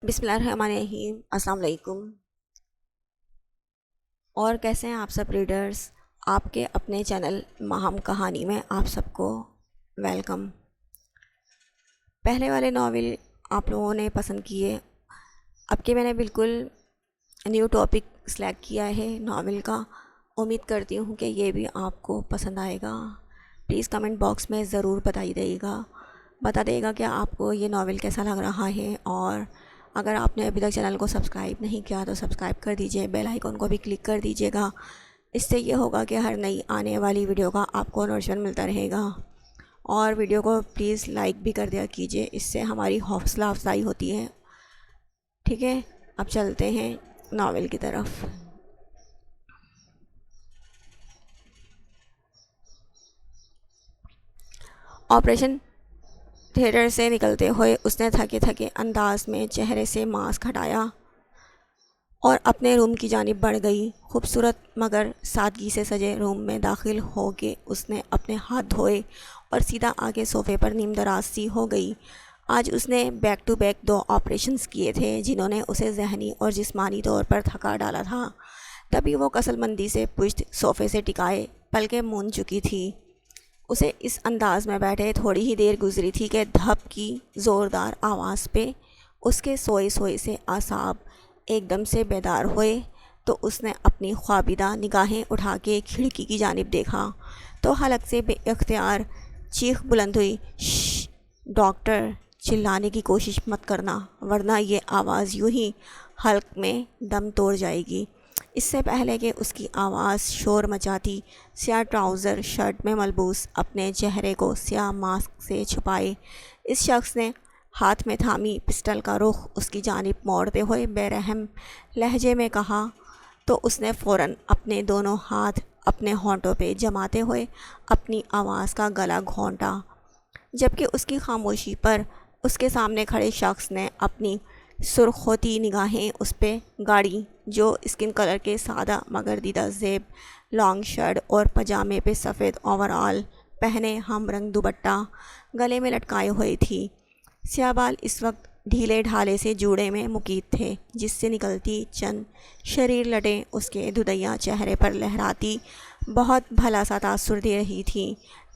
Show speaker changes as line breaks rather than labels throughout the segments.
بسم اللہ الرحمن الرحیم۔ السلام علیکم۔ اور کیسے ہیں آپ سب ریڈرز؟ آپ کے اپنے چینل ماہم کہانی میں آپ سب کو ویلکم۔ پہلے والے ناول آپ لوگوں نے پسند کیے، اب کے میں نے بالکل نیو ٹاپک سلیکٹ کیا ہے ناول کا۔ امید کرتی ہوں کہ یہ بھی آپ کو پسند آئے گا۔ پلیز کمنٹ باکس میں ضرور بتا دے گا کہ آپ کو یہ ناول کیسا لگ رہا ہے، اور اگر آپ نے ابھی تک چینل کو سبسکرائب نہیں کیا تو سبسکرائب کر دیجئے، بیل آئیکن کو بھی کلک کر دیجئے گا۔ اس سے یہ ہوگا کہ ہر نئی آنے والی ویڈیو کا آپ کو نوٹیفیکیشن ملتا رہے گا، اور ویڈیو کو پلیز لائک بھی کر دیا کیجئے، اس سے ہماری حوصلہ افزائی ہوتی ہے۔ ٹھیک ہے، اب چلتے ہیں ناول کی طرف۔ آپریشن تھیٹر سے نکلتے ہوئے اس نے تھکے انداز میں چہرے سے ماسک ہٹایا اور اپنے روم کی جانب بڑھ گئی۔ خوبصورت مگر سادگی سے سجے روم میں داخل ہو کے اس نے اپنے ہاتھ دھوئے اور سیدھا آگے صوفے پر نیم دراز سی ہو گئی۔ آج اس نے بیک ٹو بیک 2 آپریشنز کیے تھے جنہوں نے اسے ذہنی اور جسمانی طور پر تھکا ڈالا تھا، تبھی وہ کسل مندی سے پشت صوفے سے ٹکائے پلکیں مون چکی تھی۔ اسے اس انداز میں بیٹھے تھوڑی ہی دیر گزری تھی کہ دھپ کی زوردار آواز پہ اس کے سوئے سے اعصاب ایک دم سے بیدار ہوئے، تو اس نے اپنی خوابیدہ نگاہیں اٹھا کے کھڑکی کی جانب دیکھا تو حلق سے بے اختیار چیخ بلند ہوئی، شش ڈاکٹر! چلانے کی کوشش مت کرنا ورنہ یہ آواز یوں ہی حلق میں دم توڑ جائے گی۔ اس سے پہلے کہ اس کی آواز شور مچاتی، سیاہ ٹراؤزر شرٹ میں ملبوس اپنے چہرے کو سیاہ ماسک سے چھپائے اس شخص نے ہاتھ میں تھامی پسٹل کا رخ اس کی جانب موڑتے ہوئے بے رحم لہجے میں کہا، تو اس نے فوراً اپنے دونوں ہاتھ اپنے ہونٹوں پہ جماتے ہوئے اپنی آواز کا گلا گھونٹا، جبکہ اس کی خاموشی پر اس کے سامنے کھڑے شخص نے اپنی سرخ ہوتی نگاہیں اس پہ گاڑی، جو اسکن کلر کے سادہ مگر دیدہ زیب لانگ شرٹ اور پجامے پہ سفید اوور آل پہنے ہم رنگ دوپٹہ گلے میں لٹکائے ہوئے تھی۔ سیاہ بال اس وقت ڈھیلے ڈھالے سے جوڑے میں مقید تھے، جس سے نکلتی چند شریر لٹیں اس کے دھدیا چہرے پر لہراتی بہت بھلا سا تاثر دے رہی تھیں۔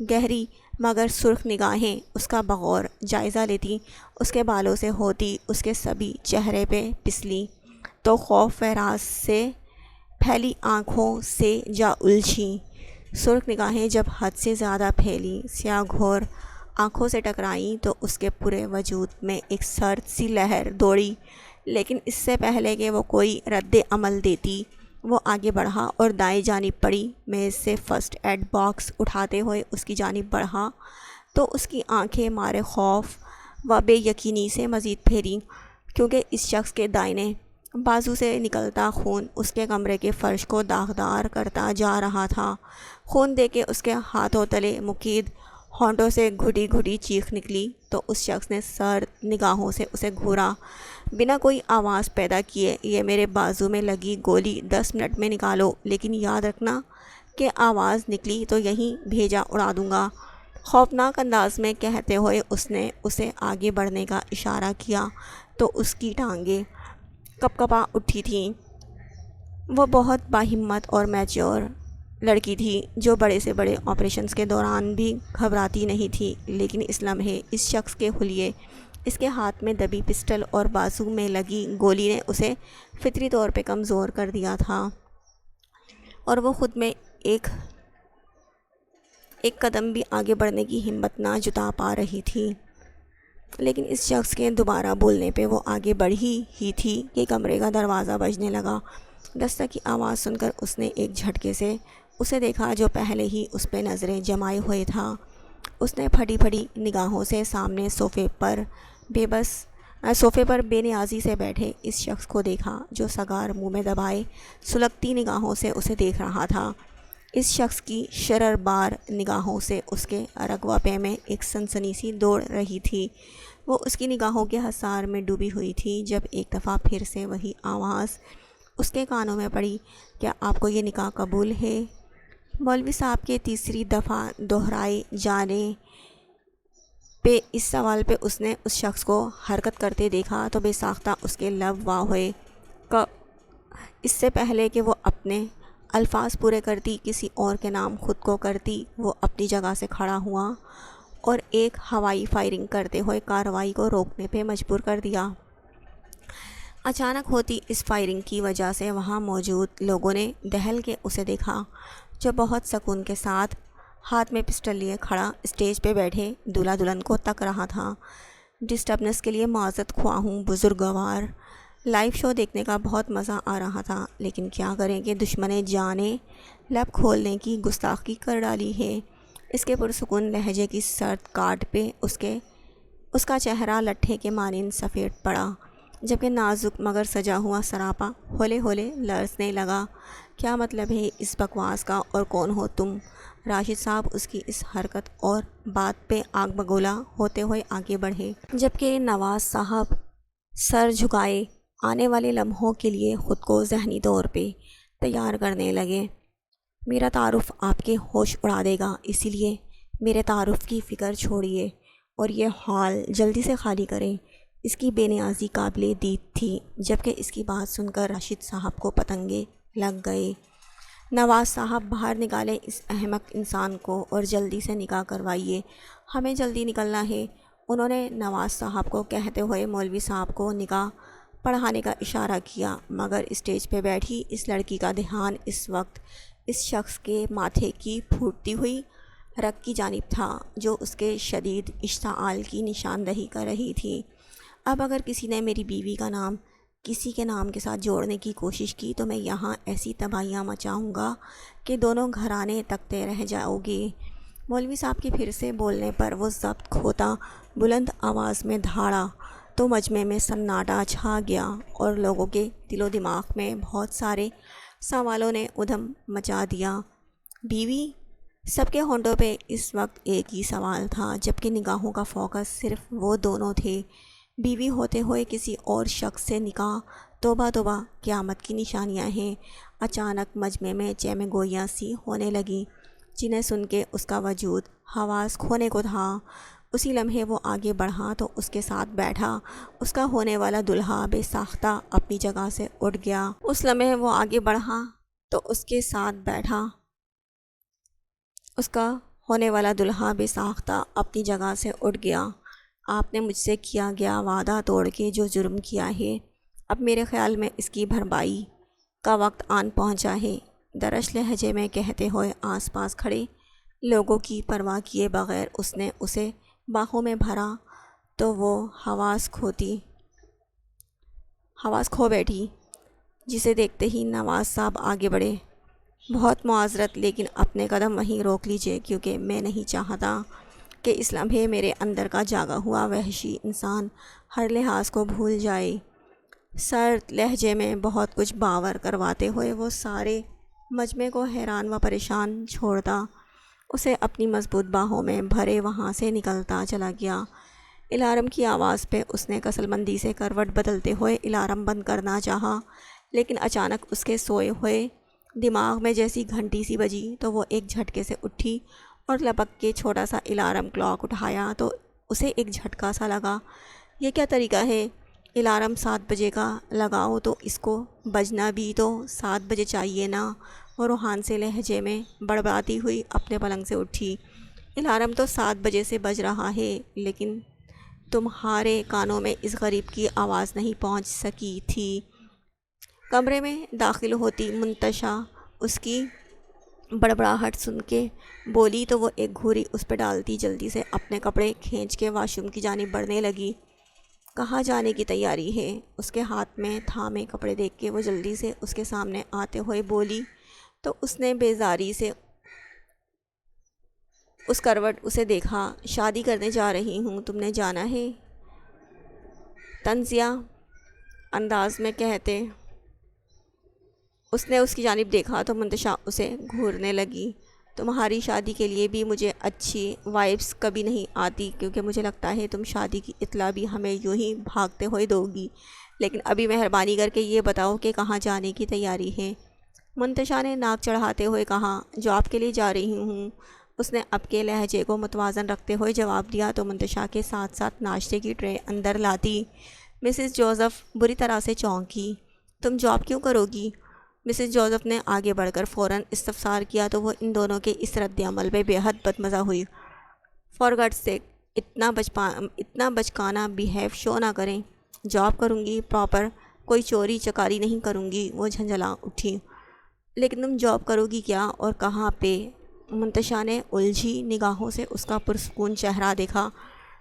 گہری مگر سرخ نگاہیں اس کا بغور جائزہ لیتی اس کے بالوں سے ہوتی اس کے سبھی چہرے پہ پسلی، تو خوف فراز سے پھیلی آنکھوں سے جا الجھیں۔ سرخ نگاہیں جب حد سے زیادہ پھیلی سیاہ گھور آنکھوں سے ٹکرائیں تو اس کے پورے وجود میں ایک سرد سی لہر دوڑی، لیکن اس سے پہلے کہ وہ کوئی رد عمل دیتی، وہ آگے بڑھا اور دائیں جانب پڑی میز سے فرسٹ ایڈ باکس اٹھاتے ہوئے اس کی جانب بڑھا، تو اس کی آنکھیں مارے خوف و بے یقینی سے مزید پھیریں، کیونکہ اس شخص کے دائیں بازو سے نکلتا خون اس کے کمرے کے فرش کو داغدار کرتا جا رہا تھا۔ خون دے کے اس کے ہاتھوں تلے مقید ہونٹوں سے گھٹی گھٹی چیخ نکلی، تو اس شخص نے سرد نگاہوں سے اسے گھورا، بنا کوئی آواز پیدا کیے، یہ میرے بازو میں لگی گولی 10 منٹ میں نکالو، لیکن یاد رکھنا کہ آواز نکلی تو یہیں بھیجا اڑا دوں گا، خوفناک انداز میں کہتے ہوئے اس نے اسے آگے بڑھنے کا اشارہ کیا، تو اس کی ٹانگیں کپ کپا اٹھی تھیں۔ وہ بہت باہمت اور میچور لڑکی تھی جو بڑے سے بڑے آپریشنز کے دوران بھی گھبراتی نہیں تھی، لیکن اس لمحے اس شخص کے حلیے، اس کے ہاتھ میں دبی پسٹل اور بازو میں لگی گولی نے اسے فطری طور پہ کمزور کر دیا تھا، اور وہ خود میں ایک قدم بھی آگے بڑھنے کی ہمت نہ جتا پا رہی تھی۔ لیکن اس شخص کے دوبارہ بولنے پہ وہ آگے بڑھی ہی تھی کہ کمرے کا دروازہ بجنے لگا۔ دستک کی آواز سن کر اس نے ایک جھٹکے سے اسے دیکھا جو پہلے ہی اس پہ نظریں جمائے ہوئے تھا۔ اس نے پھٹی پھٹی نگاہوں سے سامنے صوفے پر بے نیازی سے بیٹھے اس شخص کو دیکھا جو سگار منہ میں دبائے سلگتی نگاہوں سے اسے دیکھ رہا تھا۔ اس شخص کی شرر بار نگاہوں سے اس کے رگ و پے میں ایک سنسنی سی دوڑ رہی تھی۔ وہ اس کی نگاہوں کے حصار میں ڈوبی ہوئی تھی جب ایک دفعہ پھر سے وہی آواز اس کے کانوں میں پڑی، کیا آپ کو یہ نکاح قبول ہے؟ مولوی صاحب کے تیسری دفعہ دہرائے جانے پہ اس سوال پہ اس نے اس شخص کو حرکت کرتے دیکھا تو بے ساختہ اس کے لب واہ ہوئے۔ اس سے پہلے کہ وہ اپنے الفاظ پورے کرتی کسی اور کے نام خود کو کرتی، وہ اپنی جگہ سے کھڑا ہوا اور ایک ہوائی فائرنگ کرتے ہوئے کارروائی کو روکنے پہ مجبور کر دیا۔ اچانک ہوتی اس فائرنگ کی وجہ سے وہاں موجود لوگوں نے دہل کے اسے دیکھا، جو بہت سکون کے ساتھ ہاتھ میں پسٹل لیے کھڑا اسٹیج پہ بیٹھے دولہا دلہن کو تک رہا تھا۔ ڈسٹربنس کے لیے معذرت خواہ ہوں بزرگوار، لائیو شو دیکھنے کا بہت مزہ آ رہا تھا، لیکن کیا کریں کہ دشمن جاں نے لب کھولنے کی گستاخی کر ڈالی ہے۔ اس کے پرسکون لہجے کی سرد کاٹ پہ اس کا چہرہ لٹھے کے مانند سفید پڑا، جبکہ نازک مگر سجا ہوا سراپا ہولے ہولے لرزنے لگا۔ کیا مطلب ہے اس بکواس کا اور کون ہو تم؟ راشد صاحب اس کی اس حرکت اور بات پہ آگ بگولا ہوتے ہوئے آگے بڑھے، جبکہ نواز صاحب سر جھکائے آنے والے لمحوں کے لیے خود کو ذہنی طور پہ تیار کرنے لگے۔ میرا تعارف آپ کے ہوش اڑا دے گا، اسی لیے میرے تعارف کی فکر چھوڑیے اور یہ ہال جلدی سے خالی کریں۔ اس کی بے نیازی قابل دید تھی، جبکہ اس کی بات سن کر راشد صاحب کو پتنگے لگ گئے۔ نواز صاحب باہر نکالیں اس احمق انسان کو اور جلدی سے نکاح کروائیے، ہمیں جلدی نکلنا ہے۔ انہوں نے نواز صاحب کو کہتے ہوئے مولوی صاحب کو نکاح پڑھانے کا اشارہ کیا، مگر اسٹیج پہ بیٹھی اس لڑکی کا دھیان اس وقت اس شخص کے ماتھے کی پھوٹتی ہوئی رگ کی جانب تھا، جو اس کے شدید اشتعال کی نشاندہی کر رہی تھی۔ اب اگر کسی نے میری بیوی کا نام کسی کے نام کے ساتھ جوڑنے کی کوشش کی تو میں یہاں ایسی تباہیاں مچاؤں گا کہ دونوں گھرانے تکتے رہ جاؤ گے۔ مولوی صاحب کے پھر سے بولنے پر وہ ضبط کھوتا بلند آواز میں دھاڑا تو مجمع میں سناٹا چھا گیا اور لوگوں کے دل و دماغ میں بہت سارے سوالوں نے ادھم مچا دیا۔ بیوی؟ سب کے ہونٹوں پہ اس وقت ایک ہی سوال تھا، جبکہ نگاہوں کا فوکس صرف وہ دونوں تھے۔ بیوی ہوتے ہوئے کسی اور شخص سے نکاح، توبہ توبہ، قیامت کی نشانیاں ہیں۔ اچانک مجمع میں چیمیں گوئیاں سی ہونے لگیں، جنہیں سن کے اس کا وجود حواس کھونے کو تھا۔ اسی لمحے وہ آگے بڑھا تو اس کے ساتھ بیٹھا اس کا ہونے والا دلہا بے ساختہ اپنی جگہ سے اٹھ گیا۔ اس لمحے وہ آگے بڑھا تو اس کے ساتھ بیٹھا اس کا ہونے والا دلہا بے ساختہ اپنی جگہ سے اٹھ گیا۔ آپ نے مجھ سے کیا گیا وعدہ توڑ کے جو جرم کیا ہے، اب میرے خیال میں اس کی بھرپائی کا وقت آن پہنچا ہے، درش لہجے میں کہتے ہوئے آس پاس کھڑے لوگوں کی پرواہ کیے بغیر اس نے اسے باہوں میں بھرا تو وہ حواس کھو بیٹھی، جسے دیکھتے ہی نواز صاحب آگے بڑھے۔ بہت معذرت، لیکن اپنے قدم وہیں روک لیجئے، کیونکہ میں نہیں چاہتا کہ اس لمحے میرے اندر کا جاگا ہوا وحشی انسان ہر لحاظ کو بھول جائے۔ سرد لہجے میں بہت کچھ باور کرواتے ہوئے وہ سارے مجمع کو حیران و پریشان چھوڑتا اسے اپنی مضبوط باہوں میں بھرے وہاں سے نکلتا چلا گیا۔ الارم کی آواز پہ اس نے کسل مندی سے کروٹ بدلتے ہوئے الارم بند کرنا چاہا، لیکن اچانک اس کے سوئے ہوئے دماغ میں جیسی گھنٹی سی بجی تو وہ ایک جھٹکے سے اٹھی اور لپک کے چھوٹا سا الارم کلاک اٹھایا تو اسے ایک جھٹکا سا لگا۔ یہ کیا طریقہ ہے؟ الارم 7 بجے کا لگاؤ تو اس کو بجنا بھی تو 7 بجے چاہیے نا۔ وہ روحان سے لہجے میں بڑبڑاتی ہوئی اپنے پلنگ سے اٹھی۔ الارم تو 7 بجے سے بج رہا ہے، لیکن تمہارے کانوں میں اس غریب کی آواز نہیں پہنچ سکی تھی۔ کمرے میں داخل ہوتی منتشا اس کی بڑبڑاہٹ سن کے بولی تو وہ ایک گھوری اس پہ ڈالتی جلدی سے اپنے کپڑے کھینچ کے واش روم کی جانب بڑھنے لگی۔ کہاں جانے کی تیاری ہے؟ اس کے ہاتھ میں تھامے کپڑے دیکھ کے وہ جلدی سے اس کے سامنے آتے ہوئے بولی تو اس نے بیزاری سے اس کروٹ اسے دیکھا۔ شادی کرنے جا رہی ہوں، تم نے جانا ہے؟ طنزیہ انداز میں کہتے اس نے اس کی جانب دیکھا تو منتشا اسے گھورنے لگی۔ تمہاری شادی کے لیے بھی مجھے اچھی وائبس کبھی نہیں آتی، کیونکہ مجھے لگتا ہے تم شادی کی اطلاع بھی ہمیں یوں ہی بھاگتے ہوئے دو گی، لیکن ابھی مہربانی کر کے یہ بتاؤ کہ کہاں جانے کی تیاری ہے؟ منتشا نے ناک چڑھاتے ہوئے کہا، جاب کے لیے جا رہی ہوں، اس نے اب کے لہجے کو متوازن رکھتے ہوئے جواب دیا تو منتشا کے ساتھ ساتھ ناشتے کی ٹرے اندر لاتی۔ مسز جوزف بری طرح سے چونکی۔ تم جاب کیوں کرو گی؟ مسز جوزف نے آگے بڑھ کر فوراً استفسار کیا تو وہ ان دونوں کے اس رد عمل پہ بے حد بدمزہ ہوئی۔ فار گاڈ سیک، اتنا بچکانہ بیہیو شو نہ کریں۔ جاب کروں گی پراپر، کوئی چوری چکاری نہیں کروں گی، وہ جھنجھلا اٹھی۔ لیکن تم جاب کرو گی کیا اور کہاں پہ؟ منتشا نے الجھی نگاہوں سے اس کا پرسکون چہرہ دیکھا،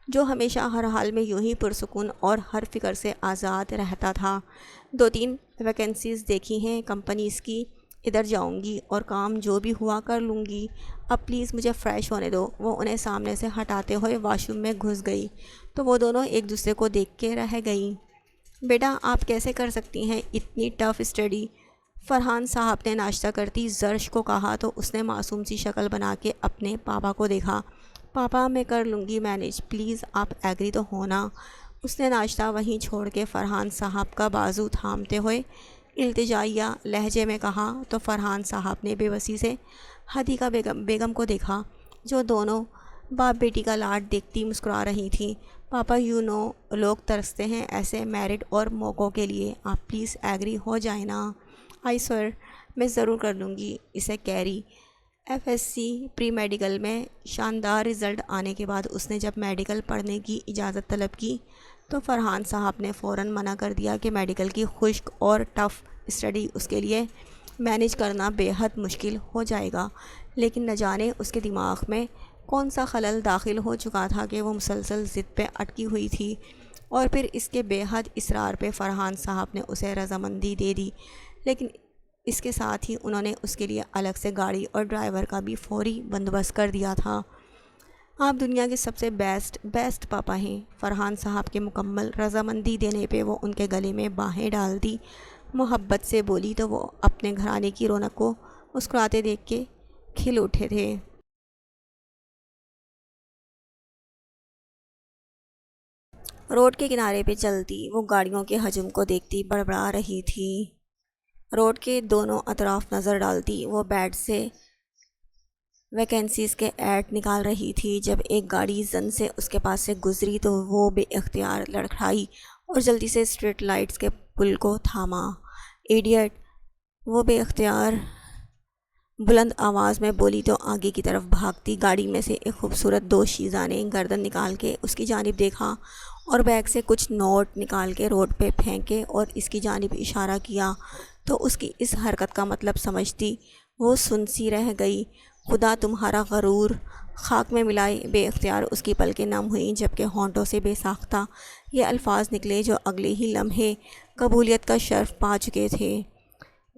جو ہمیشہ ہر حال میں یوں ہی پرسکون اور ہر فکر سے آزاد رہتا تھا۔ 2-3 ویکنسیز دیکھی ہیں کمپنیز کی، ادھر جاؤں گی اور کام جو بھی ہوا کر لوں گی۔ اب پلیز مجھے فریش ہونے دو۔ وہ انہیں سامنے سے ہٹاتے ہوئے واش روم میں گھس گئی تو وہ دونوں ایک دوسرے کو دیکھ کے رہ گئیں۔ بیٹا آپ کیسے کر سکتی ہیں اتنی ٹف اسٹڈی؟ فرحان صاحب نے ناشتہ کرتی زرش کو کہا تو اس نے معصوم سی شکل بنا کے اپنے پاپا کو دیکھا۔ پاپا میں کر لوں گی مینیج، پلیز آپ ایگری تو ہونا۔ اس نے ناشتہ وہیں چھوڑ کے فرحان صاحب کا بازو تھامتے ہوئے التجائیہ لہجے میں کہا تو فرحان صاحب نے بے بسی سے حدیقہ بیگم کو دیکھا، جو دونوں باپ بیٹی کا لاڈ دیکھتی مسکرا رہی تھیں۔ پاپا لوگ ترستے ہیں ایسے میرٹ اور موقعوں کے لیے، آپ پلیز ایگری ہو جائیں نا۔ آئی سر، میں ضرور کر لوں گی اسے کیری۔ FSc پری میڈیکل میں شاندار رزلٹ آنے کے بعد اس نے جب میڈیکل پڑھنے کی اجازت طلب کی تو فرحان صاحب نے فوراً منع کر دیا کہ میڈیکل کی خشک اور ٹف اسٹڈی اس کے لیے مینیج کرنا بے حد مشکل ہو جائے گا۔ لیکن نہ جانے اس کے دماغ میں کون سا خلل داخل ہو چکا تھا کہ وہ مسلسل ضد پہ اٹکی ہوئی تھی، اور پھر اس کے بے حد اصرار پہ فرحان صاحب نے اسے رضامندی دے دی۔ لیکن اس کے ساتھ ہی انہوں نے اس کے لیے الگ سے گاڑی اور ڈرائیور کا بھی فوری بندوبست کر دیا تھا۔ آپ دنیا کے سب سے بیسٹ پاپا ہیں۔ فرحان صاحب کے مکمل رضامندی دینے پہ وہ ان کے گلے میں باہیں ڈالتی محبت سے بولی تو وہ اپنے گھرانے کی رونق کو مسکراتے دیکھ کے کھل اٹھے تھے۔ روڈ کے کنارے پہ چلتی وہ گاڑیوں کے ہجوم کو دیکھتی بڑبڑا رہی تھی۔ روڈ کے دونوں اطراف نظر ڈالتی وہ بیڈ سے ویکنسیز کے ایڈ نکال رہی تھی۔ جب ایک گاڑی زن سے اس کے پاس سے گزری تو وہ بے اختیار لڑکھڑائی اور جلدی سے اسٹریٹ لائٹس کے پل کو تھاما۔ ایڈیٹ، وہ بے اختیار بلند آواز میں بولی تو آگے کی طرف بھاگتی گاڑی میں سے ایک خوبصورت دوشیزہ نے گردن نکال کے اس کی جانب دیکھا اور بیگ سے کچھ نوٹ نکال کے روڈ پہ پھینکے اور اس کی جانب اشارہ کیا تو اس کی اس حرکت کا مطلب سمجھتی وہ سنسی رہ گئی۔ خدا تمہارا غرور خاک میں ملائے۔ بے اختیار اس کی پلکیں نم ہوئیں جبکہ ہونٹوں سے بے ساختہ یہ الفاظ نکلے جو اگلے ہی لمحے قبولیت کا شرف پا چکے تھے۔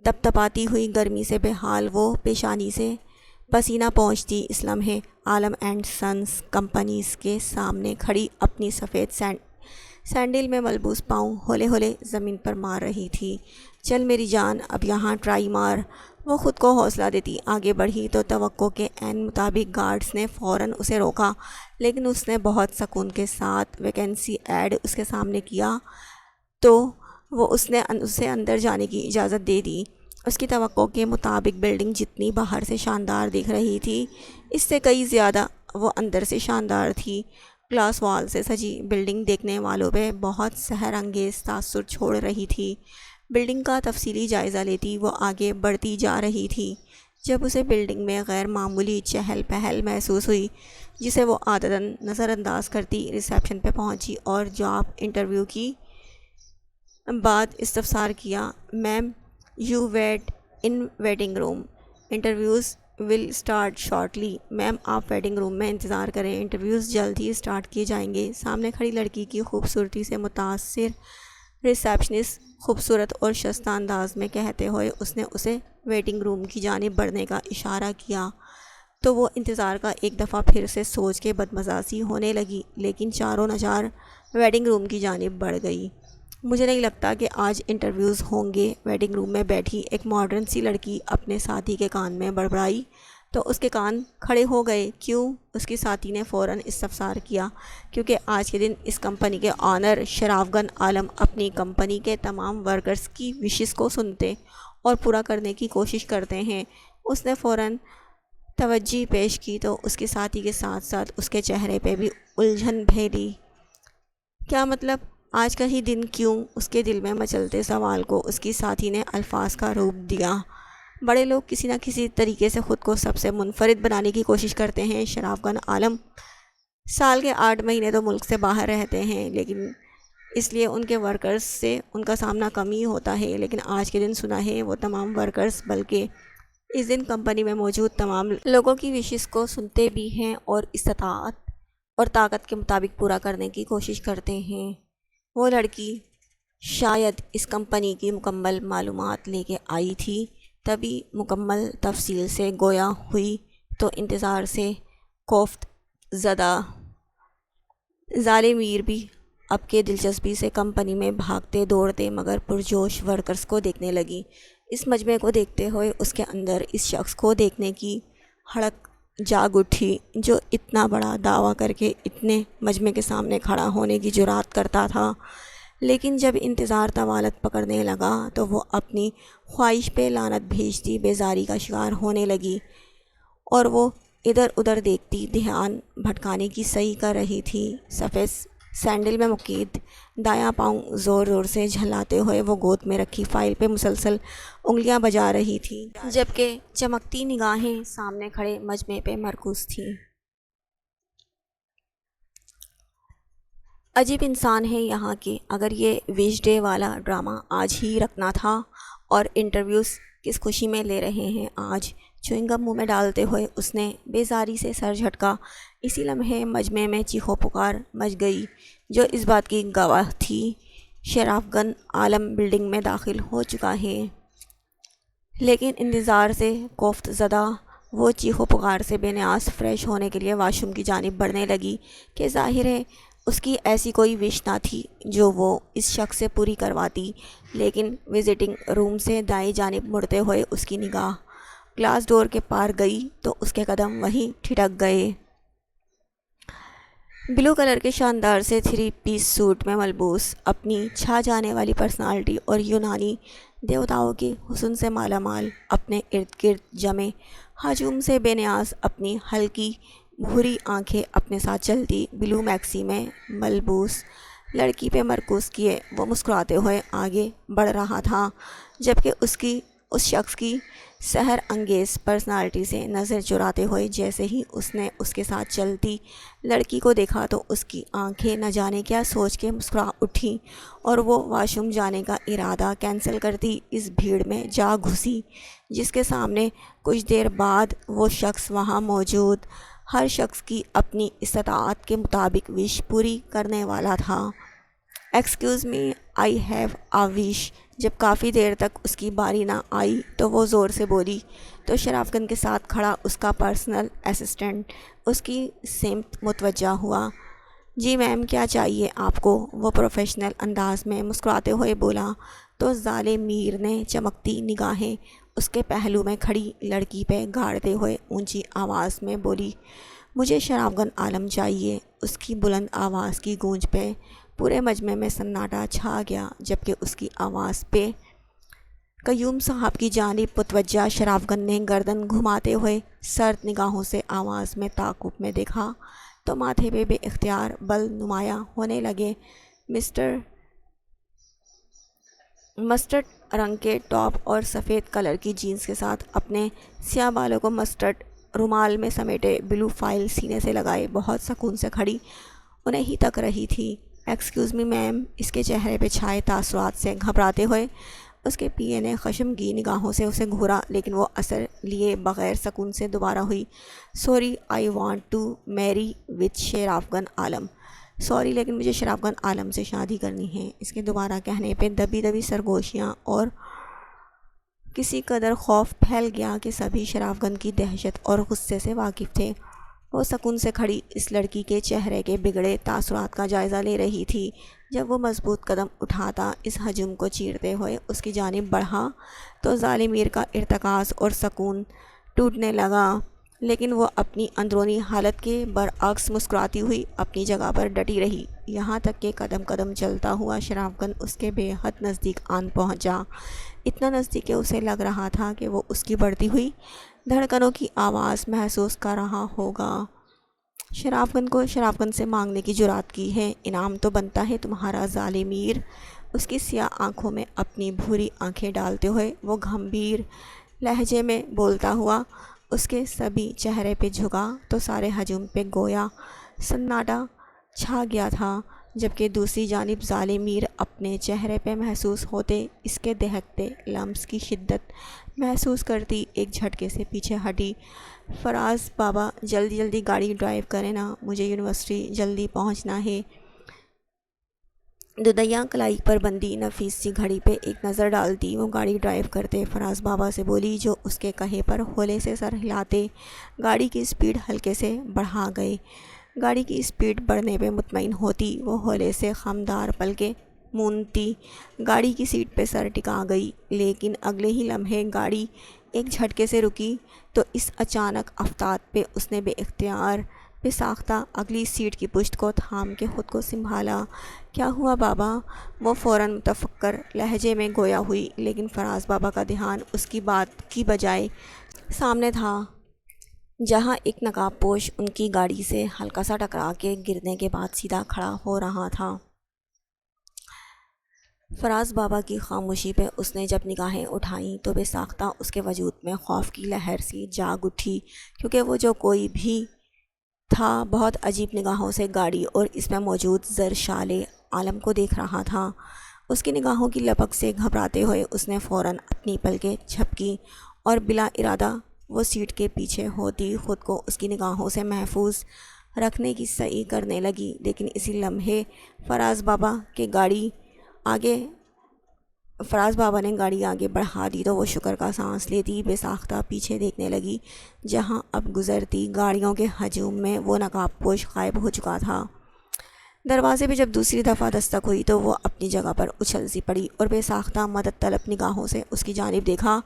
تپ تپاتی ہوئی گرمی سے بے حال وہ پیشانی سے پسینہ پہنچتی اس لمحے عالم اینڈ سنس کمپنیز کے سامنے کھڑی اپنی سفید سینڈل میں ملبوس پاؤں ہولے ہولے زمین پر مار رہی تھی۔ چل میری جان، اب یہاں ٹرائی مار۔ وہ خود کو حوصلہ دیتی آگے بڑھی تو توقع کے عین مطابق گارڈز نے فوراً اسے روکا، لیکن اس نے بہت سکون کے ساتھ ویکنسی ایڈ اس کے سامنے کیا تو وہ اس نے اسے اندر جانے کی اجازت دے دی۔ اس کی توقع کے مطابق بلڈنگ جتنی باہر سے شاندار دکھ رہی تھی اس سے کئی زیادہ وہ اندر سے شاندار تھی۔ گلاس وال سے سجی بلڈنگ دیکھنے والوں پہ بہت سحر انگیز تاثر چھوڑ رہی تھی۔ بلڈنگ کا تفصیلی جائزہ لیتی وہ آگے بڑھتی جا رہی تھی جب اسے بلڈنگ میں غیر معمولی چہل پہل محسوس ہوئی جسے وہ عادتاً نظر انداز کرتی ریسیپشن پہ پہنچی اور جاب انٹرویو کی بعد استفسار کیا، ma'am you wait in waiting room, interviews will start shortly. Ma'am آپ ویٹنگ روم میں انتظار کریں، انٹرویوز جلد ہی اسٹارٹ کیے جائیں گے۔ سامنے کھڑی لڑکی کی خوبصورتی سے متاثر ریسیپشنسٹ خوبصورت اور شائستہ انداز میں کہتے ہوئے اس نے اسے ویٹنگ روم کی جانب بڑھنے کا اشارہ کیا تو وہ انتظار کا ایک دفعہ پھر سے سوچ کے بدمزاجی ہونے لگی، لیکن چاروں نچار ویٹنگ روم کی جانب بڑھ گئی۔ مجھے نہیں لگتا کہ آج انٹرویوز ہوں گے، ویٹنگ روم میں بیٹھی ایک ماڈرن سی لڑکی اپنے ساتھی کے کان میں بڑبڑائی تو اس کے کان کھڑے ہو گئے۔ کیوں؟ اس کی ساتھی نے فوراً استفسار کیا۔ کیونکہ آج کے دن اس کمپنی کے آنر شرافگن عالم اپنی کمپنی کے تمام ورکرز کی وشز کو سنتے اور پورا کرنے کی کوشش کرتے ہیں۔ اس نے فوراً توجہ پیش کی تو اس کے ساتھی کے ساتھ ساتھ اس کے چہرے پہ بھی الجھن پھیلی۔ کیا مطلب؟ آج کا ہی دن کیوں؟ اس کے دل میں مچلتے سوال کو اس کی ساتھی نے الفاظ کا روپ دیا۔ بڑے لوگ کسی نہ کسی طریقے سے خود کو سب سے منفرد بنانے کی کوشش کرتے ہیں شرافگن عالم۔ سال کے 8 مہینے تو ملک سے باہر رہتے ہیں، لیکن اس لیے ان کے ورکرز سے ان کا سامنا کم ہی ہوتا ہے، لیکن آج کے دن سنا ہے وہ تمام ورکرز بلکہ اس دن کمپنی میں موجود تمام لوگوں کی وشز کو سنتے بھی ہیں اور استطاعت اور طاقت کے مطابق پورا کرنے کی کوشش کرتے ہیں۔ وہ لڑکی شاید اس کمپنی کی مکمل معلومات لے کے آئی تھی، تبھی مکمل تفصیل سے گویا ہوئی تو انتظار سے کوفت زدہ ظالمیر بھی اب کے دلچسپی سے کمپنی میں بھاگتے دوڑتے مگر پرجوش ورکرز کو دیکھنے لگی۔ اس مجمع کو دیکھتے ہوئے اس کے اندر اس شخص کو دیکھنے کی ہڑک جاگ اٹھی جو اتنا بڑا دعویٰ کر کے اتنے مجمع کے سامنے کھڑا ہونے کی جرات کرتا تھا، لیکن جب انتظار طوالت پکڑنے لگا تو وہ اپنی خواہش پہ لعنت بھیجتی بیزاری کا شکار ہونے لگی، اور وہ ادھر ادھر دیکھتی دھیان بھٹکانے کی صحیح کر رہی تھی۔ سفید سینڈل میں مقید دایاں پاؤں زور زور سے جھلاتے ہوئے وہ گود میں رکھی فائل پہ مسلسل انگلیاں بجا رہی تھی، جبکہ چمکتی نگاہیں سامنے کھڑے مجمع پہ مرکوز تھیں۔ عجیب انسان ہے یہاں کے، اگر یہ ویج ڈے والا ڈرامہ آج ہی رکھنا تھا، اور انٹرویوز کس خوشی میں لے رہے ہیں آج۔ چوئنگم منہ میں ڈالتے ہوئے اس نے بیزاری سے سر جھٹکا۔ اسی لمحے مجمع میں چیخو پکار مچ گئی جو اس بات کی گواہ تھی شرافگن عالم بلڈنگ میں داخل ہو چکا ہے۔ لیکن انتظار سے کوفت زدہ وہ چیخو پکار سے بے نیاز فریش ہونے کے لیے واش روم کی جانب بڑھنے لگی کہ ظاہر ہے اس کی ایسی کوئی وش نہ تھی جو وہ اس شخص سے پوری کرواتی، لیکن وزٹنگ روم سے دائیں جانب مڑتے ہوئے اس کی نگاہ گلاس ڈور کے پار گئی تو اس کے قدم وہیں ٹھٹک گئے۔ بلو کلر کے شاندار سے 3 پیس سوٹ میں ملبوس، اپنی چھا جانے والی پرسنالٹی اور یونانی دیوتاؤں کے حسن سے مالا مال، اپنے ارد گرد جمے ہجوم سے بے نیاز، اپنی ہلکی بھوری آنکھیں اپنے ساتھ چلتی بلو میکسی میں ملبوس لڑکی پہ مرکوز کیے وہ مسکراتے ہوئے آگے بڑھ رہا تھا، جبکہ اس شخص کی سحر انگیز پرسنالٹی سے نظر چراتے ہوئے جیسے ہی اس نے اس کے ساتھ چلتی لڑکی کو دیکھا تو اس کی آنکھیں نہ جانے کیا سوچ کے مسکرا اٹھیں، اور وہ واش روم جانے کا ارادہ کینسل کرتی اس بھیڑ میں جا گھسی جس کے سامنے کچھ دیر بعد وہ شخص وہاں موجود ہر شخص کی اپنی استطاعت کے مطابق وش پوری کرنے والا تھا۔ Excuse me, I have a وش۔ جب کافی دیر تک اس کی باری نہ آئی تو وہ زور سے بولی تو شرافگن کے ساتھ کھڑا اس کا پرسنل اسسٹنٹ اس کی سمت متوجہ ہوا۔ جی میم، کیا چاہیے آپ کو؟ وہ پروفیشنل انداز میں مسکراتے ہوئے بولا تو ظالمیر نے چمکتی نگاہیں اس کے پہلو میں کھڑی لڑکی پہ گاڑتے ہوئے اونچی آواز میں بولی، مجھے شرافگن عالم چاہیے۔ اس کی بلند آواز کی گونج پہ پورے مجمع میں سناٹا چھا گیا، جبکہ اس کی آواز پہ قیوم صاحب کی جانب متوجہ شرافگن نے گردن گھماتے ہوئے سرد نگاہوں سے آواز میں تعاقب میں دیکھا تو ماتھے پہ بے اختیار بل نمایاں ہونے لگے۔ مسٹرڈ رنگ کے ٹاپ اور سفید کلر کی جینس کے ساتھ اپنے سیاہ بالوں کو مسٹرڈ رومال میں سمیٹے بلو فائل سینے سے لگائے بہت سکون سے کھڑی انہیں ہی تک رہی تھی۔ ایکسکیوز می میم، اس کے چہرے پہ چھائے تاثرات سے گھبراتے ہوئے اس کے پی اے نے خشمگین نگاہوں سے اسے گھورا، لیکن وہ اثر لیے بغیر سکون سے دوبارہ ہوئی، sorry, I want to marry with Sherafgan Alam. Sorry, لیکن مجھے شرافگن عالم سے شادی کرنی ہے۔ اس کے دوبارہ کہنے پہ دبی دبی سرگوشیاں اور کسی قدر خوف پھیل گیا کہ سبھی شرافگن کی دہشت اور غصے سے واقف تھے۔ وہ سکون سے کھڑی اس لڑکی کے چہرے کے بگڑے تاثرات کا جائزہ لے رہی تھی۔ جب وہ مضبوط قدم اٹھاتا اس ہجوم کو چیرتے ہوئے اس کی جانب بڑھا تو ظالمیر کا ارتکاز اور سکون ٹوٹنے لگا، لیکن وہ اپنی اندرونی حالت کے برعکس مسکراتی ہوئی اپنی جگہ پر ڈٹی رہی، یہاں تک کہ قدم قدم چلتا ہوا شرافگن اس کے بے حد نزدیک آن پہنچا، اتنا نزدیک کہ اسے لگ رہا تھا کہ وہ اس کی بڑھتی ہوئی دھڑکنوں کی آواز محسوس کر رہا ہوگا۔ شرافگن کو شرافگن سے مانگنے کی جرات کی ہے، انعام تو بنتا ہے تمہارا ظالم میر۔ اس کی سیاہ آنکھوں میں اپنی بھوری آنکھیں ڈالتے ہوئے وہ گھمبیر لہجے میں بولتا ہوا اس کے سبھی چہرے پہ جھکا تو سارے ہجوم پہ گویا سناٹا چھا گیا تھا، جبکہ دوسری جانب ظالم میر اپنے چہرے پہ محسوس ہوتے اس کے دہکتے لمس کی شدت محسوس کرتی ایک جھٹکے سے پیچھے ہٹی۔ فراز بابا جلدی جلدی گاڑی ڈرائیو کریں نا، مجھے یونیورسٹی جلدی پہنچنا ہے۔ دودیا کلائی پر بندی نفیس سی گھڑی پہ ایک نظر ڈالتی وہ گاڑی ڈرائیو کرتے فراز بابا سے بولی، جو اس کے کہے پر ہولے سے سر ہلاتے گاڑی کی سپیڈ ہلکے سے بڑھا گئے۔ گاڑی کی سپیڈ بڑھنے پہ مطمئن ہوتی وہ ہولے سے خمدار پلکیں مونتی گاڑی کی سیٹ پہ سر ٹکا گئی، لیکن اگلے ہی لمحے گاڑی ایک جھٹکے سے رکی تو اس اچانک افتاد پہ اس نے بے اختیار بے ساختہ اگلی سیٹ کی پشت کو تھام کے خود کو سنبھالا۔ کیا ہوا بابا؟ وہ فوراً متفکر لہجے میں گویا ہوئی، لیکن فراز بابا کا دھیان اس کی بات کی بجائے سامنے تھا، جہاں ایک نقاب پوش ان کی گاڑی سے ہلکا سا ٹکرا کے گرنے کے بعد سیدھا کھڑا ہو رہا تھا۔ فراز بابا کی خاموشی پہ اس نے جب نگاہیں اٹھائیں تو بے ساختہ اس کے وجود میں خوف کی لہر سی جاگ اٹھی، کیونکہ وہ جو کوئی بھی تھا بہت عجیب نگاہوں سے گاڑی اور اس میں موجود زرشال عالم کو دیکھ رہا تھا۔ اس کی نگاہوں کی لپک سے گھبراتے ہوئے اس نے فوراً اپنی پلکیں جھپکیں اور بلا ارادہ وہ سیٹ کے پیچھے ہوتی خود کو اس کی نگاہوں سے محفوظ رکھنے کی سعی کرنے لگی، لیکن اسی لمحے فراز بابا نے گاڑی آگے بڑھا دی تو وہ شکر کا سانس لیتی بے ساختہ پیچھے دیکھنے لگی، جہاں اب گزرتی گاڑیوں کے ہجوم میں وہ نقاب پوش غائب ہو چکا تھا۔ دروازے پہ جب دوسری دفعہ دستک ہوئی تو وہ اپنی جگہ پر اچھل سی پڑی اور بے ساختہ مدد طلب نگاہوں سے اس کی جانب دیکھا،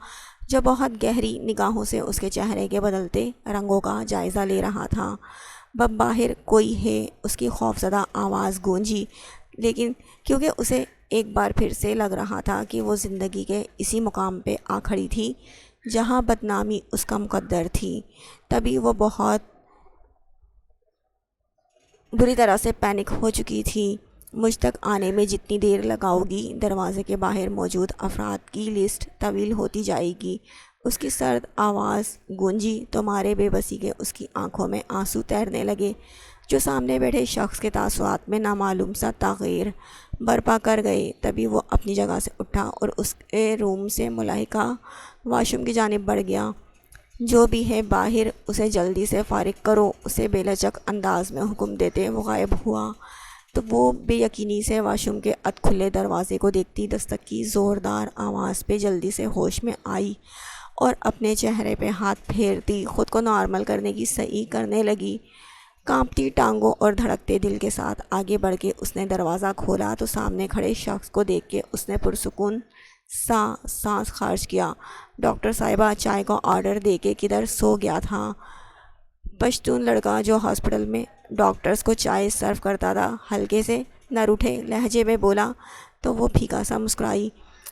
جو بہت گہری نگاہوں سے اس کے چہرے کے بدلتے رنگوں کا جائزہ لے رہا تھا۔ بب باہر کوئی ہے؟ اس کی خوفزدہ آواز گونجی، لیکن کیونکہ اسے ایک بار پھر سے لگ رہا تھا کہ وہ زندگی کے اسی مقام پہ آ کھڑی تھی جہاں بدنامی اس کا مقدر تھی، تبھی وہ بہت بری طرح سے پینک ہو چکی تھی۔ مجھ تک آنے میں جتنی دیر لگاؤ گی، دروازے کے باہر موجود افراد کی لسٹ طویل ہوتی جائے گی۔ اس کی سرد آواز گونجی تو مارے بے بسی کے اس کی آنکھوں میں آنسو تیرنے لگے، جو سامنے بیٹھے شخص کے تاثرات میں نامعلوم سا تغیر برپا کر گئے۔ تبھی وہ اپنی جگہ سے اٹھا اور اس کے روم سے ملاحقہ واش روم کی جانب بڑھ گیا۔ جو بھی ہے باہر، اسے جلدی سے فارغ کرو، اسے بے لچک انداز میں حکم دیتے وہ غائب ہوا تو وہ بے یقینی سے واش روم کے ادھ کھلے دروازے کو دیکھتی دستک کی زوردار آواز پہ جلدی سے ہوش میں آئی اور اپنے چہرے پہ ہاتھ پھیرتی خود کو نارمل کرنے کی سعی کرنے لگی۔ کانپتی ٹانگوں اور دھڑکتے دل کے ساتھ آگے بڑھ کے اس نے دروازہ کھولا تو سامنے کھڑے شخص کو دیکھ کے اس نے پرسکون سانس خارج کیا۔ ڈاکٹر صاحبہ، چائے کا آرڈر دے کے کدھر سو گیا تھا؟ پشتون لڑکا جو ہاسپٹل میں ڈاکٹرز کو چائے سرو کرتا تھا ہلکے سے نہ روٹھے لہجے میں بولا تو وہ پھیکا سا مسکرائی۔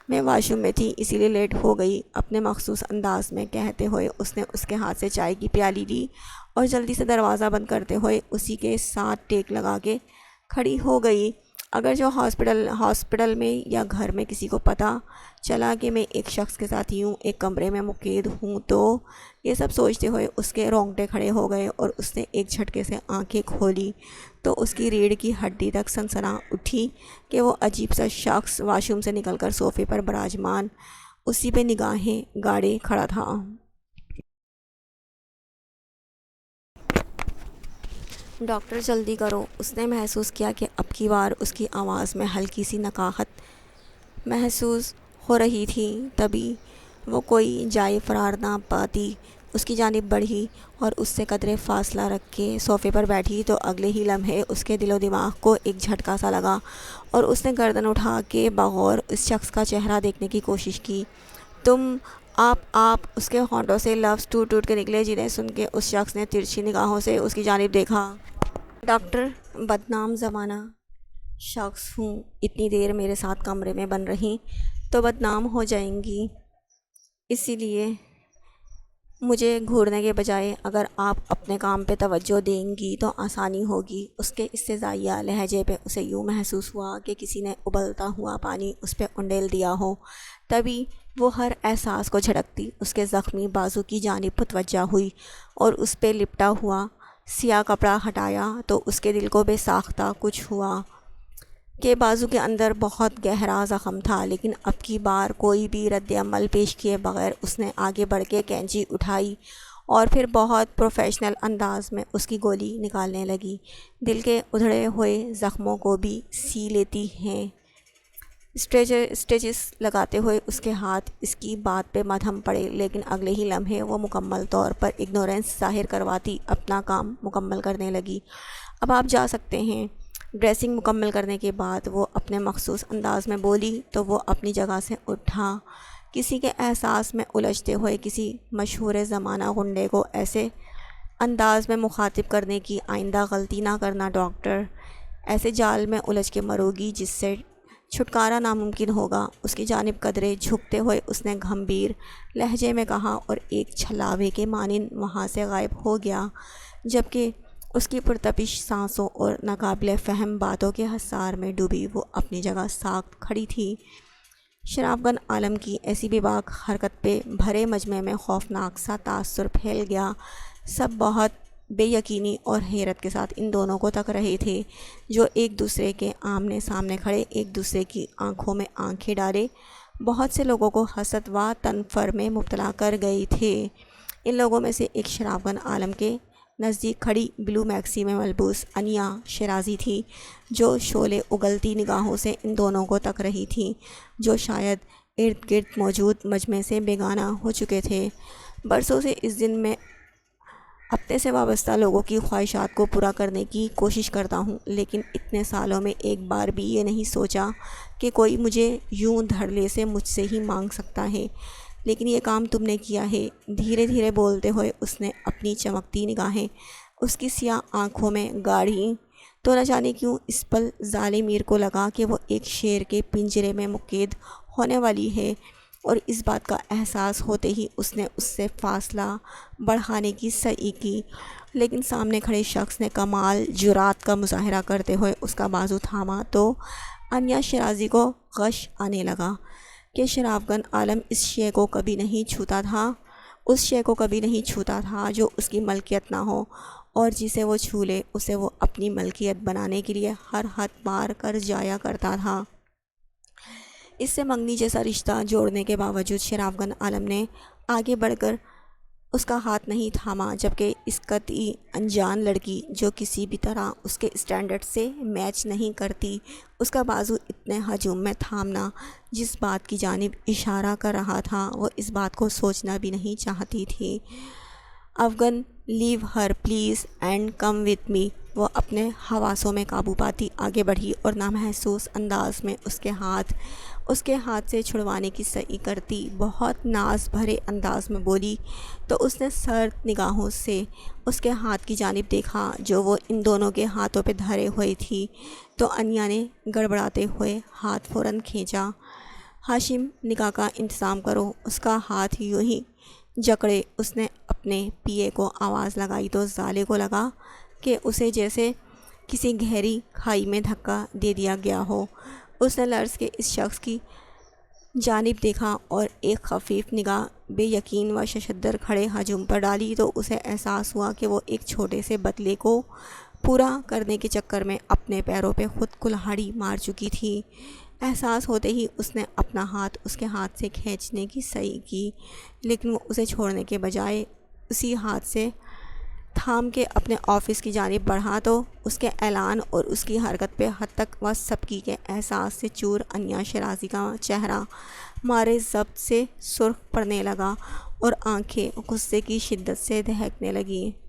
میں واش روم میں تھی اسی لیے لیٹ ہو گئی، اپنے مخصوص انداز میں کہتے ہوئے اس نے اس کے ہاتھ سے چائے کی پیالی لی اور جلدی سے دروازہ بند کرتے ہوئے اسی کے ساتھ ٹیک لگا کے کھڑی ہو گئی۔ اگر جو ہاسپٹل میں یا گھر میں کسی کو پتہ چلا کہ میں ایک شخص کے ساتھ یوں ایک کمرے میں مقید ہوں تو یہ سب سوچتے ہوئے اس کے رونگٹے کھڑے ہو گئے اور اس نے ایک جھٹکے سے آنکھیں کھولی تو اس کی ریڑھ کی ہڈی تک سنسنا اٹھی کہ وہ عجیب سا شخص واش روم سے نکل کر صوفے پر براجمان اسی پہ نگاہیں گاڑے کھڑا تھا۔ ڈاکٹر جلدی کرو، اس نے محسوس کیا کہ اب کی بار اس کی آواز میں ہلکی سی نکاہت محسوس ہو رہی تھی۔ تبھی وہ کوئی جائے فرار نہ پاتی اس کی جانب بڑھی اور اس سے قدرے فاصلہ رکھ کے صوفے پر بیٹھی تو اگلے ہی لمحے اس کے دل و دماغ کو ایک جھٹکا سا لگا اور اس نے گردن اٹھا کے بغور اس شخص کا چہرہ دیکھنے کی کوشش کی۔ آپ اس کے ہونٹوں سے لفظ ٹوٹ ٹوٹ کے نکلے، جنہیں سن کے اس شخص نے ترچھی نگاہوں سے اس کی جانب دیکھا۔ ڈاکٹر، بدنام زمانہ شخص ہوں، اتنی دیر میرے ساتھ کمرے میں بن رہی تو بدنام ہو جائیں گی، اسی لیے مجھے گھورنے کے بجائے اگر آپ اپنے کام پہ توجہ دیں گی تو آسانی ہوگی۔ اس کے استزائیہ لہجے پہ اسے یوں محسوس ہوا کہ کسی نے ابلتا ہوا پانی اس پہ انڈیل دیا ہو۔ تبھی وہ ہر احساس کو جھٹکتی اس کے زخمی بازو کی جانب متوجہ ہوئی اور اس پہ لپٹا ہوا سیاہ کپڑا ہٹایا تو اس کے دل کو بے ساختہ کچھ ہوا کہ بازو کے اندر بہت گہرا زخم تھا، لیکن اب کی بار کوئی بھی رد عمل پیش کیے بغیر اس نے آگے بڑھ کے کینچی اٹھائی اور پھر بہت پروفیشنل انداز میں اس کی گولی نکالنے لگی۔ دل کے ادھڑے ہوئے زخموں کو بھی سی لیتی ہیں۔ اسٹیچز لگاتے ہوئے اس کے ہاتھ اس کی بات پہ مدھم پڑے، لیکن اگلے ہی لمحے وہ مکمل طور پر اگنورینس ظاہر کرواتی اپنا کام مکمل کرنے لگی۔ اب آپ جا سکتے ہیں۔ ڈریسنگ مکمل کرنے کے بعد وہ اپنے مخصوص انداز میں بولی تو وہ اپنی جگہ سے اٹھا۔ کسی کے احساس میں الجھتے ہوئے کسی مشہور زمانہ غنڈے کو ایسے انداز میں مخاطب کرنے کی آئندہ غلطی نہ کرنا ڈاکٹر۔ ایسے جال میں الجھ کے مرو گی جس سے چھٹکارا ناممکن ہوگا۔ اس کی جانب قدرے جھکتے ہوئے اس نے گھمبیر لہجے میں کہا اور ایک چھلاوے کے مانند وہاں سے غائب ہو گیا، جبکہ اس کی پرتپش سانسوں اور ناقابل فہم باتوں کے حصار میں ڈوبی وہ اپنی جگہ ساکت کھڑی تھی۔ شرافگن عالم کی ایسی بے باک حرکت پہ بھرے مجمع میں خوفناک سا تاثر پھیل گیا۔ سب بہت بے یقینی اور حیرت کے ساتھ ان دونوں کو تک رہے تھے، جو ایک دوسرے کے آمنے سامنے کھڑے ایک دوسرے کی آنکھوں میں آنکھیں ڈالے بہت سے لوگوں کو حسد و تنفر میں مبتلا کر گئے تھے۔ ان لوگوں میں سے ایک شرافگن عالم کے نزدیک کھڑی بلو میکسی میں ملبوس انیا شیرازی تھی، جو شعلے اگلتی نگاہوں سے ان دونوں کو تک رہی تھی، جو شاید ارد گرد موجود مجمع سے بیگانہ ہو چکے تھے۔ برسوں سے اس دن میں اپنے سے وابستہ لوگوں کی خواہشات کو پورا کرنے کی کوشش کرتا ہوں، لیکن اتنے سالوں میں ایک بار بھی یہ نہیں سوچا کہ کوئی مجھے یوں دھڑلے سے مجھ سے ہی مانگ سکتا ہے، لیکن یہ کام تم نے کیا ہے۔ دھیرے دھیرے بولتے ہوئے اس نے اپنی چمکتی نگاہیں اس کی سیاہ آنکھوں میں گاڑیں تو نہ جانے کیوں اس پل ظالم میر کو لگا کہ وہ ایک شیر کے پنجرے میں قید ہونے والی ہے، اور اس بات کا احساس ہوتے ہی اس نے اس سے فاصلہ بڑھانے کی سعی کی، لیکن سامنے کھڑے شخص نے کمال جرات کا مظاہرہ کرتے ہوئے اس کا بازو تھاما تو انیا شیرازی کو غش آنے لگا کہ شرافگن عالم اس شے کو کبھی نہیں چھوتا تھا، اس شے کو کبھی نہیں چھوتا تھا جو اس کی ملکیت نہ ہو، اور جسے وہ چھو لے اسے وہ اپنی ملکیت بنانے کے لیے ہر حد پار کر جایا کرتا تھا۔ اس سے منگنی جیسا رشتہ جوڑنے کے باوجود شرافگن عالم نے آگے بڑھ کر اس کا ہاتھ نہیں تھاما، جبکہ اس قطعی انجان لڑکی جو کسی بھی طرح اس کے اسٹینڈرڈ سے میچ نہیں کرتی، اس کا بازو اتنے ہجوم میں تھامنا جس بات کی جانب اشارہ کر رہا تھا وہ اس بات کو سوچنا بھی نہیں چاہتی تھی۔ Afgan leave her please and come with me. وہ اپنے حواسوں میں قابو پاتی آگے بڑھی اور نامحسوس انداز میں اس کے ہاتھ سے چھڑوانے کی سعی کرتی بہت ناز بھرے انداز میں بولی تو اس نے سرد نگاہوں سے اس کے ہاتھ کی جانب دیکھا جو وہ ان دونوں کے ہاتھوں پہ دھرے ہوئے تھی، تو انیا نے گڑبڑاتے ہوئے ہاتھ فوراً کھینچا۔ ہاشم نکاح کا انتظام کرو۔ اس کا ہاتھ یوں ہی جکڑے اس نے اپنے پیے کو آواز لگائی تو زالے کو لگا کہ اسے جیسے کسی گہری کھائی میں دھکا دے دیا گیا ہو۔ اس نے لرز کے اس شخص کی جانب دیکھا اور ایک خفیف نگاہ بے یقین و ششدر کھڑے ہجوم پر ڈالی تو اسے احساس ہوا کہ وہ ایک چھوٹے سے بدلے کو پورا کرنے کے چکر میں اپنے پیروں پہ خود کلہاڑی مار چکی تھی۔ احساس ہوتے ہی اس نے اپنا ہاتھ اس کے ہاتھ سے کھینچنے کی سعی کی، لیکن وہ اسے چھوڑنے کے بجائے اسی ہاتھ سے تھام کے اپنے آفس کی جانب بڑھا تو اس کے اعلان اور اس کی حرکت پہ حد تک و سبکی کے احساس سے چور انیا شیرازی کا چہرہ مارے ضبط سے سرخ پڑنے لگا اور آنکھیں غصے کی شدت سے دہکنے لگیں۔